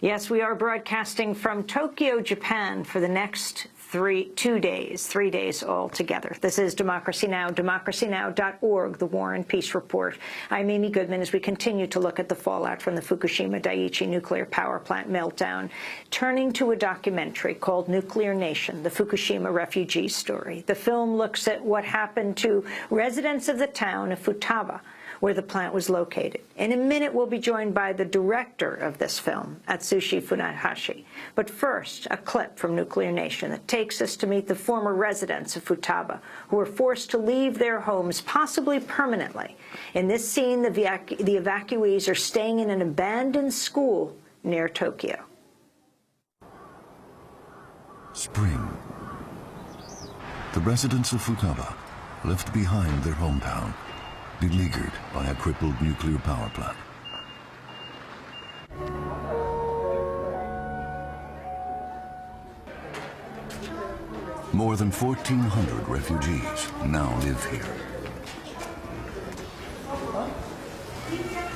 Yes, we are broadcasting from Tokyo, Japan for the next 3 days altogether. This is Democracy Now!, democracynow.org, the War and Peace Report. I'm Amy Goodman as we continue to look at the fallout from the Fukushima Daiichi nuclear power plant meltdown, turning to a documentary called Nuclear Nation, the Fukushima refugee story. The film looks at what happened to residents of the town of Futaba, where the plant was located. In a minute, we'll be joined by the director of this film, Atsushi Funahashi. But first, a clip from Nuclear Nation that takes us to meet the former residents of Futaba, who were forced to leave their homes, possibly permanently. In this scene, the evacuees are staying in an abandoned school near Tokyo. Spring. The residents of Futaba left behind their hometown, beleaguered by a crippled nuclear power plant. More than 1,400 refugees now live here.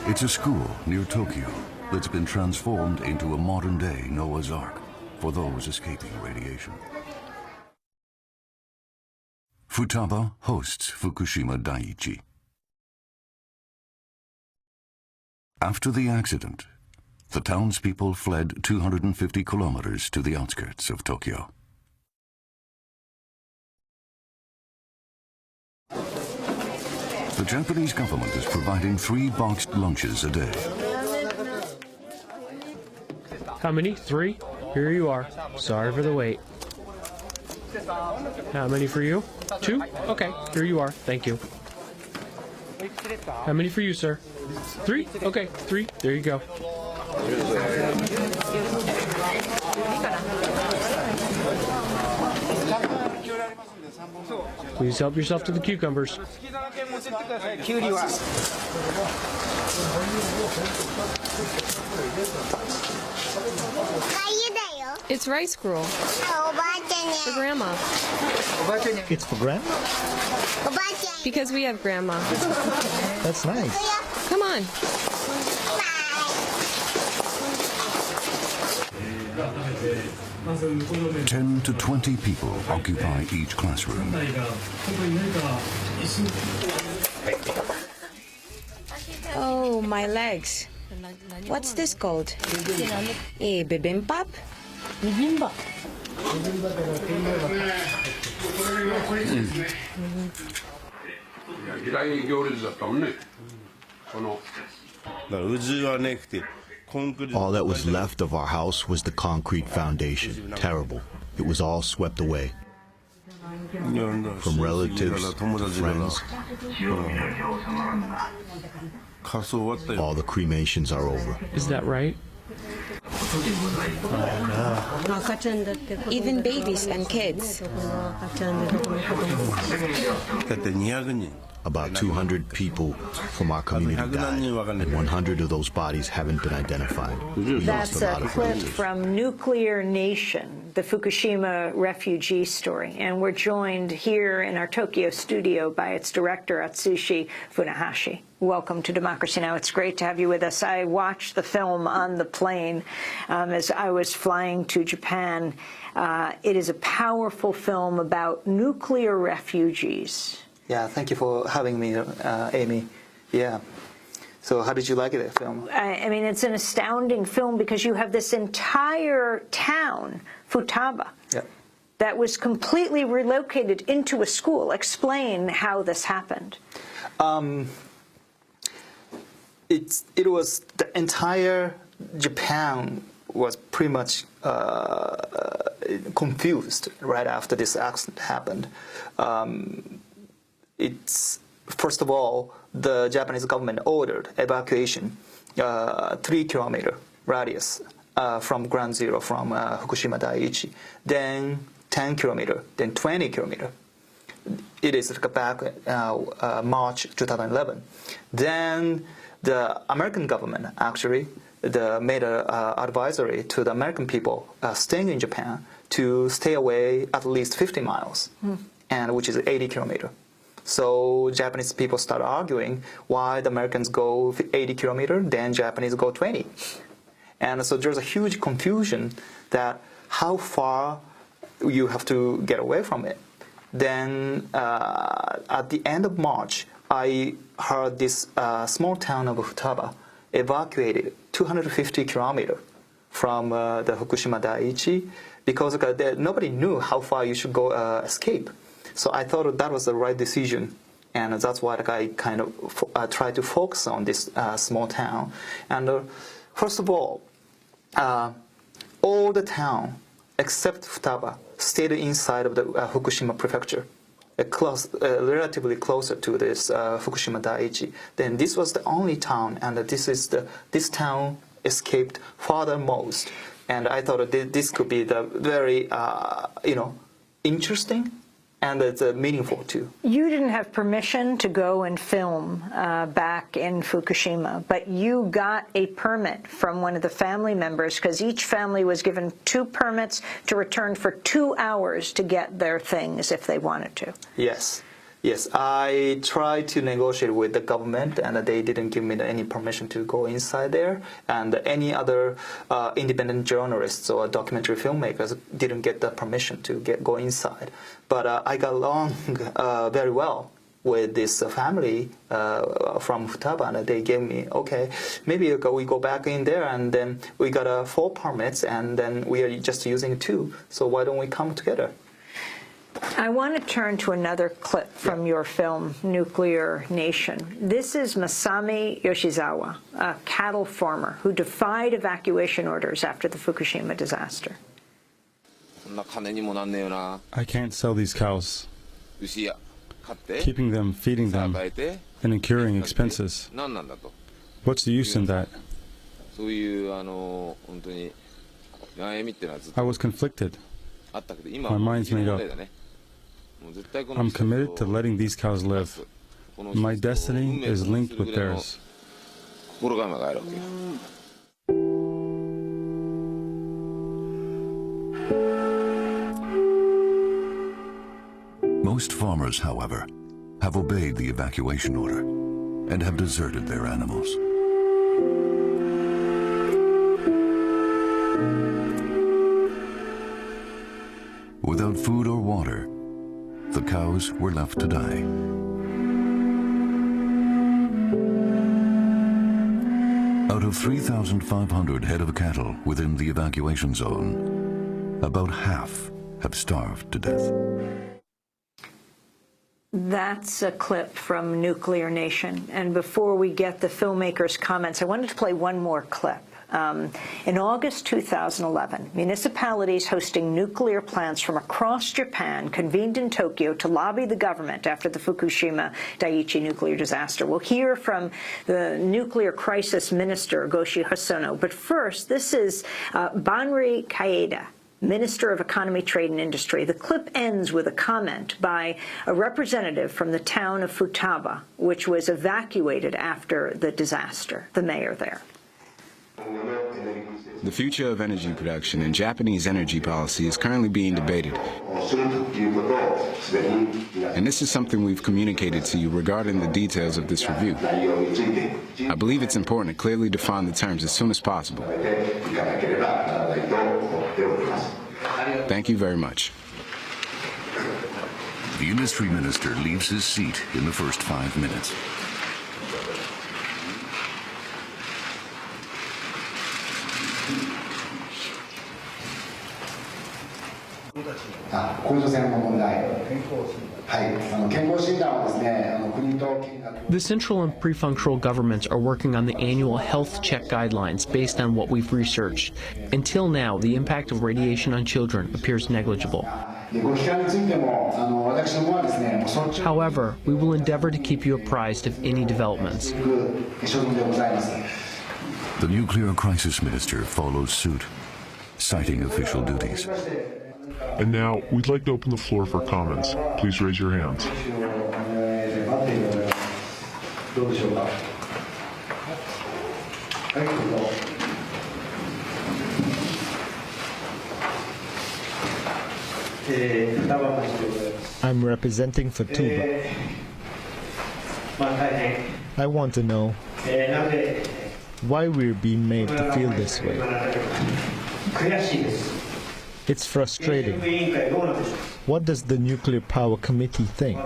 It's a school near Tokyo that's been transformed into a modern-day Noah's Ark for those escaping radiation. Futaba hosts Fukushima Daiichi. After the accident, the townspeople fled 250 kilometers to the outskirts of Tokyo. The Japanese government is providing 3 boxed lunches a day. How many? 3? Here you are. Sorry for the wait. How many for you? 2? Okay, here you are. Thank you. How many for you, sir? 3? Okay, 3. There you go. Please help yourself to the cucumbers. It's rice gruel. For Grandma. It's for Grandma? Because we have Grandma. That's nice. Come on. 10 to 20 people occupy each classroom. Oh, my legs. What's this called? A bibimbap? Bibimbap. All that was left of our house was the concrete foundation. Terrible. It was all swept away. From relatives to friends. All the cremations are over. Is that right? Even babies and kids. About 200 people from our community died, and 100 of those bodies haven't been identified. That's a clip from Nuclear Nation, the Fukushima refugee story. And we're joined here in our Tokyo studio by its director, Atsushi Funahashi. Welcome to Democracy Now! It's great to have you with us. I watched the film on the plane as I was flying to Japan. It is a powerful film about nuclear refugees. Yeah, thank you for having me, Amy. Yeah. So how did you like it, the film? I mean, it's an astounding film because you have this entire town, Futaba, that was completely relocated into a school. Explain how this happened. It was the entire Japan was pretty much confused right after this accident happened. First of all, the Japanese government ordered evacuation 3-kilometer radius from ground zero from Fukushima Daiichi, then 10 kilometer, then 20 kilometer. It is back March 2011. Then the American government actually made an advisory to the American people staying in Japan to stay away at least 50 miles, and which is 80 kilometer. So Japanese people start arguing why the Americans go 80 kilometer, then Japanese go 20. And so there's a huge confusion that how far you have to get away from it. Then at the end of March, I heard this small town of Futaba evacuated 250 kilometers from the Fukushima Daiichi because nobody knew how far you should go escape. So I thought that was the right decision, and that's why I kind of tried to focus on this small town. And first of all the town except Futaba stayed inside of the Fukushima prefecture, relatively closer to this Fukushima Daiichi. Then this was the only town, and this town escaped farthermost. And I thought this could be the very interesting and it's meaningful too. You didn't have permission to go and film back in Fukushima, but you got a permit from one of the family members because each family was given 2 permits to return for 2 hours to get their things if they wanted to. Yes. Yes, I tried to negotiate with the government, and they didn't give me any permission to go inside there. And any other independent journalists or documentary filmmakers didn't get the permission to go inside. But I got along very well with this family from Futaba, and they gave me, okay, maybe we go back in there, and then we got 4 permits, and then we are just using 2. So why don't we come together? I want to turn to another clip from your film, Nuclear Nation. This is Masami Yoshizawa, a cattle farmer who defied evacuation orders after the Fukushima disaster. I can't sell these cows. Keeping them, feeding them, and incurring expenses. What's the use in that? I was conflicted. My mind's made up. I'm committed to letting these cows live. My destiny is linked with theirs. Most farmers, however, have obeyed the evacuation order and have deserted their animals. Without food or water, the cows were left to die. Out of 3,500 head of cattle within the evacuation zone, about half have starved to death. That's a clip from Nuclear Nation. And before we get the filmmaker's comments, I wanted to play one more clip. In August 2011, municipalities hosting nuclear plants from across Japan convened in Tokyo to lobby the government after the Fukushima Daiichi nuclear disaster. We'll hear from the nuclear crisis minister, Goshi Hosono. But first, this is Banri Kaeda, Minister of Economy, Trade and Industry. The clip ends with a comment by a representative from the town of Futaba, which was evacuated after the disaster, the mayor there. The future of energy production and Japanese energy policy is currently being debated. And this is something we've communicated to you regarding the details of this review. I believe it's important to clearly define the terms as soon as possible. Thank you very much. The industry minister leaves his seat in the first 5 minutes. The central and prefectural governments are working on the annual health check guidelines based on what we've researched. Until now, the impact of radiation on children appears negligible. However, we will endeavor to keep you apprised of any developments. The nuclear crisis minister follows suit, citing official duties. And now, we'd like to open the floor for comments. Please raise your hands. I'm representing Futaba. I want to know why we're being made to feel this way. It's frustrating. What does the Nuclear Power Committee think?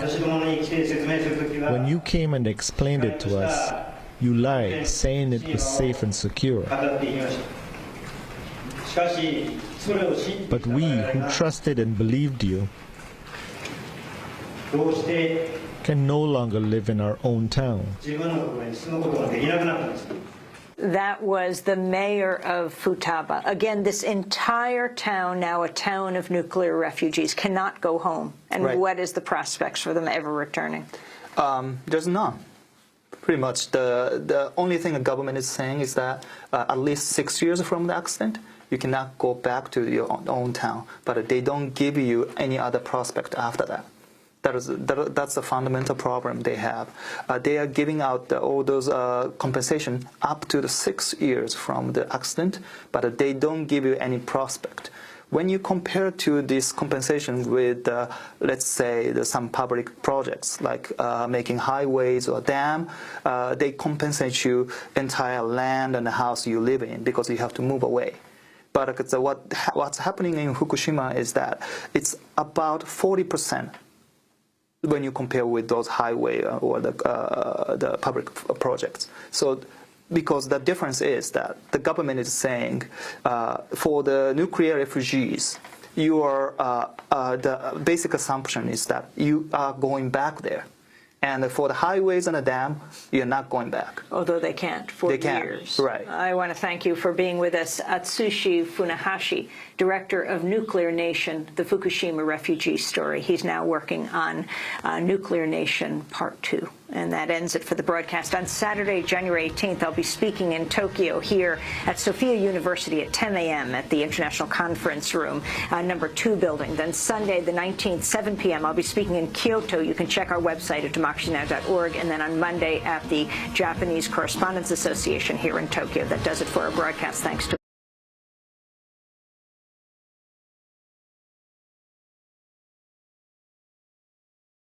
When you came and explained it to us, you lied, saying it was safe and secure. But we, who trusted and believed you, can no longer live in our own town. That was the mayor of Futaba. Again, this entire town, now a town of nuclear refugees, cannot go home. And right. What is the prospects for them ever returning? There's none. Pretty much the only thing the government is saying is that at least 6 years from the accident, you cannot go back to your own town. But they don't give you any other prospect after that. That's the fundamental problem they have. They are giving out all those compensation up to the 6 years from the accident, but they don't give you any prospect. When you compare to this compensation with, let's say, some public projects like making highways or dam, they compensate you entire land and the house you live in because you have to move away. But what's happening in Fukushima is that it's about 40%. When you compare with those highway or the public projects. So because the difference is that the government is saying for the nuclear refugees, the basic assumption is that you are going back there. And for the highways and the dam, you're not going back. Although they can't for years. Right. I want to thank you for being with us. Atsushi Funahashi, Director of Nuclear Nation, the Fukushima refugee story. He's now working on Nuclear Nation Part 2. And that ends it for the broadcast. On Saturday, January 18th, I'll be speaking in Tokyo here at Sophia University at 10 a.m. at the International Conference Room, number 2 building. Then Sunday, the 19th, 7 p.m., I'll be speaking in Kyoto. You can check our website at democracynow.org. And then on Monday at the Japanese Correspondents Association here in Tokyo. That does it for our broadcast. Thanks to